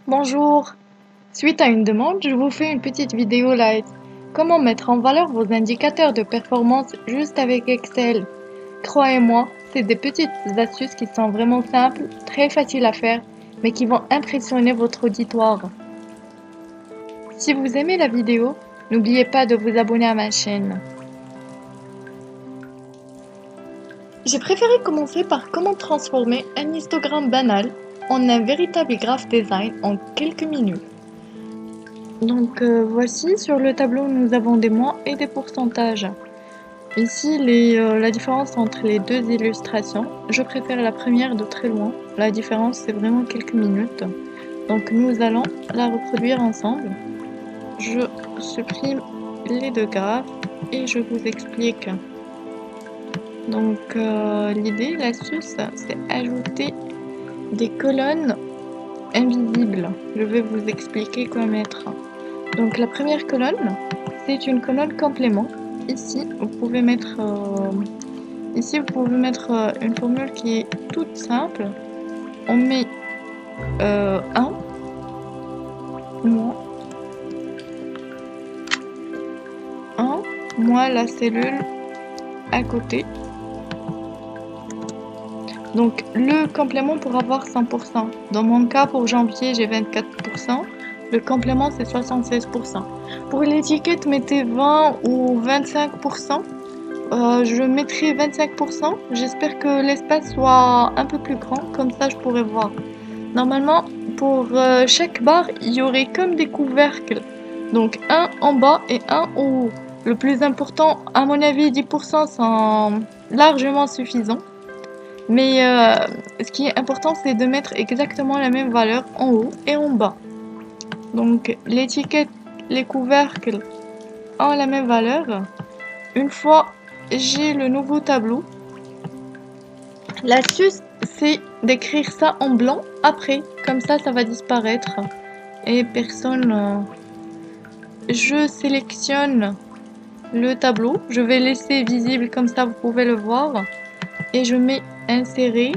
Bonjour. Suite à une demande, je vous fais une petite vidéo live. Comment mettre en valeur vos indicateurs de performance juste avec Excel? Croyez-moi, c'est des petites astuces qui sont vraiment simples, très faciles à faire, mais qui vont impressionner votre auditoire. Si vous aimez la vidéo, n'oubliez pas de vous abonner à ma chaîne. J'ai préféré commencer par comment transformer un histogramme banal en un véritable graph design en quelques minutes. Donc voici, sur le tableau, nous avons des mois et des pourcentages. Ici, la différence entre les deux illustrations, je préfère la première de très loin. La différence, c'est vraiment quelques minutes. Donc nous allons la reproduire ensemble. Je supprime les deux graphes et je vous explique. Donc l'idée, l'astuce, c'est ajouter des colonnes invisibles. Je vais vous expliquer quoi mettre. Donc la première colonne, c'est une colonne complément. Ici, vous pouvez mettre, une formule qui est toute simple. On met 1 moins 1 moins la cellule à côté. Donc le complément pour avoir 100%. Dans mon cas, pour janvier, j'ai 24%. Le complément, c'est 76%. Pour l'étiquette, mettez 20 ou 25%. Je mettrai 25%. J'espère que l'espace soit un peu plus grand, comme ça je pourrai voir. Normalement, pour chaque barre, il y aurait comme des couvercles. Donc un en bas et un en haut. Le plus important, à mon avis, 10% sont largement suffisants. Mais ce qui est important, c'est de mettre exactement la même valeur en haut et en bas. Donc l'étiquette, les couvercles ont la même valeur. Une fois j'ai le nouveau tableau, l'astuce, c'est d'écrire ça en blanc après. Comme ça va disparaître. Et personne... Je sélectionne le tableau. Je vais laisser visible comme ça, vous pouvez le voir. Et je mets insérer,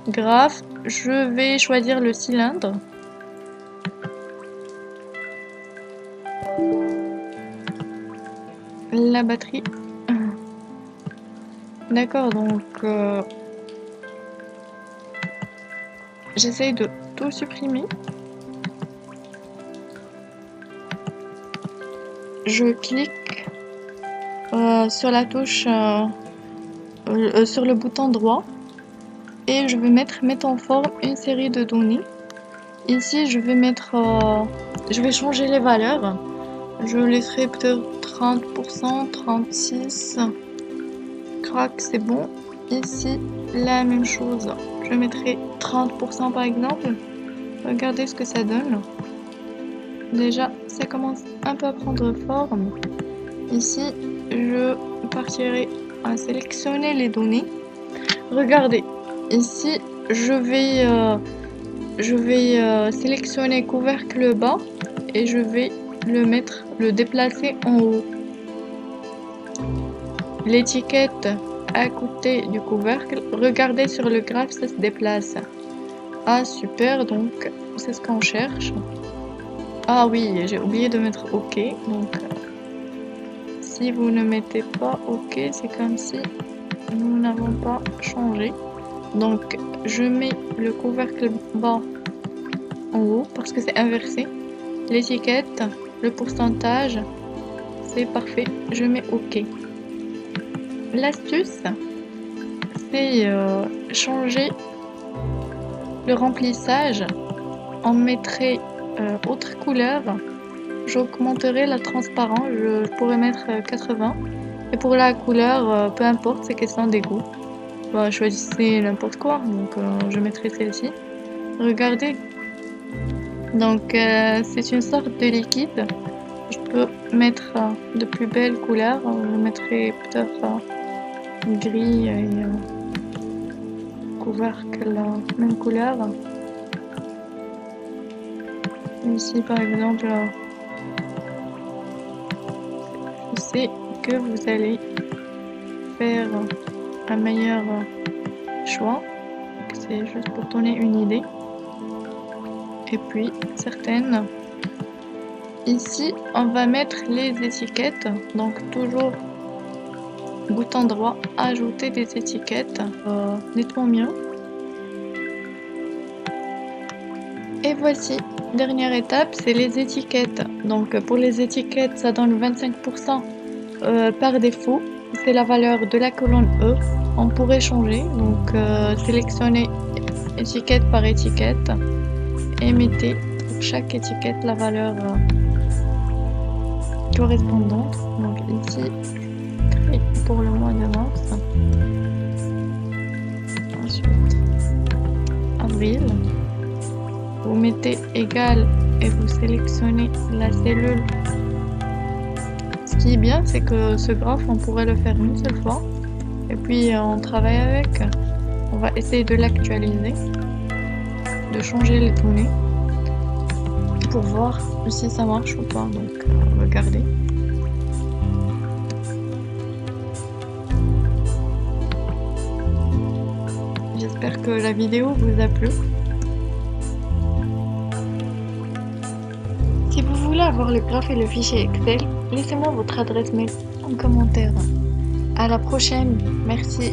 graphe. Je vais choisir le cylindre. La batterie. D'accord, donc j'essaye de tout supprimer. Je clique sur la touche, sur le bouton droit et je vais mettre en forme une série de données. Ici, je vais changer les valeurs. Je laisserai peut-être 30%, 36%. Crac, c'est bon. Ici, la même chose. Je mettrai 30% par exemple. Regardez ce que ça donne. Déjà, ça commence un peu à prendre forme. Ici, je partirai à sélectionner les données. Regardez, ici, je vais sélectionner couvercle bas et je vais le déplacer en haut. L'étiquette à côté du couvercle, regardez sur le graphe, ça se déplace. Ah super, donc c'est ce qu'on cherche. Ah oui, j'ai oublié de mettre OK, donc si vous ne mettez pas OK, c'est comme si nous n'avons pas changé. Donc je mets le couvercle bas en haut parce que c'est inversé. L'étiquette, le pourcentage, c'est parfait, je mets OK. L'astuce, c'est changer le remplissage. On mettrait autre couleur. J'augmenterai la transparence, je pourrais mettre 80. Et pour la couleur, peu importe, c'est question des goûts. Bah, choisissez n'importe quoi, donc je mettrai celle-ci. Regardez. Donc c'est une sorte de liquide. Je peux mettre de plus belles couleurs. Je mettrai peut-être gris et couvercle même couleur. Ici par exemple, je sais que vous allez faire un meilleur choix. C'est juste pour donner une idée. et puis certaines. Ici, on va mettre les étiquettes, donc toujours bouton droit, ajouter des étiquettes, nettement mieux. Et voici, dernière étape, c'est les étiquettes. Donc pour les étiquettes, ça donne 25% par défaut. C'est la valeur de la colonne E. On pourrait changer, donc sélectionnez étiquette par étiquette et mettez pour chaque étiquette la valeur correspondante. Donc ici, pour le mois de mars. Ensuite, avril. Vous mettez égal et vous sélectionnez la cellule. Ce qui est bien, c'est que ce graphe, on pourrait le faire une seule fois. Et puis, on travaille avec. On va essayer de l'actualiser, de changer les données pour voir si ça marche ou pas. Donc, regardez. J'espère que la vidéo vous a plu. Si vous voulez avoir le graphe et le fichier Excel, laissez-moi votre adresse mail en commentaire. À la prochaine, merci.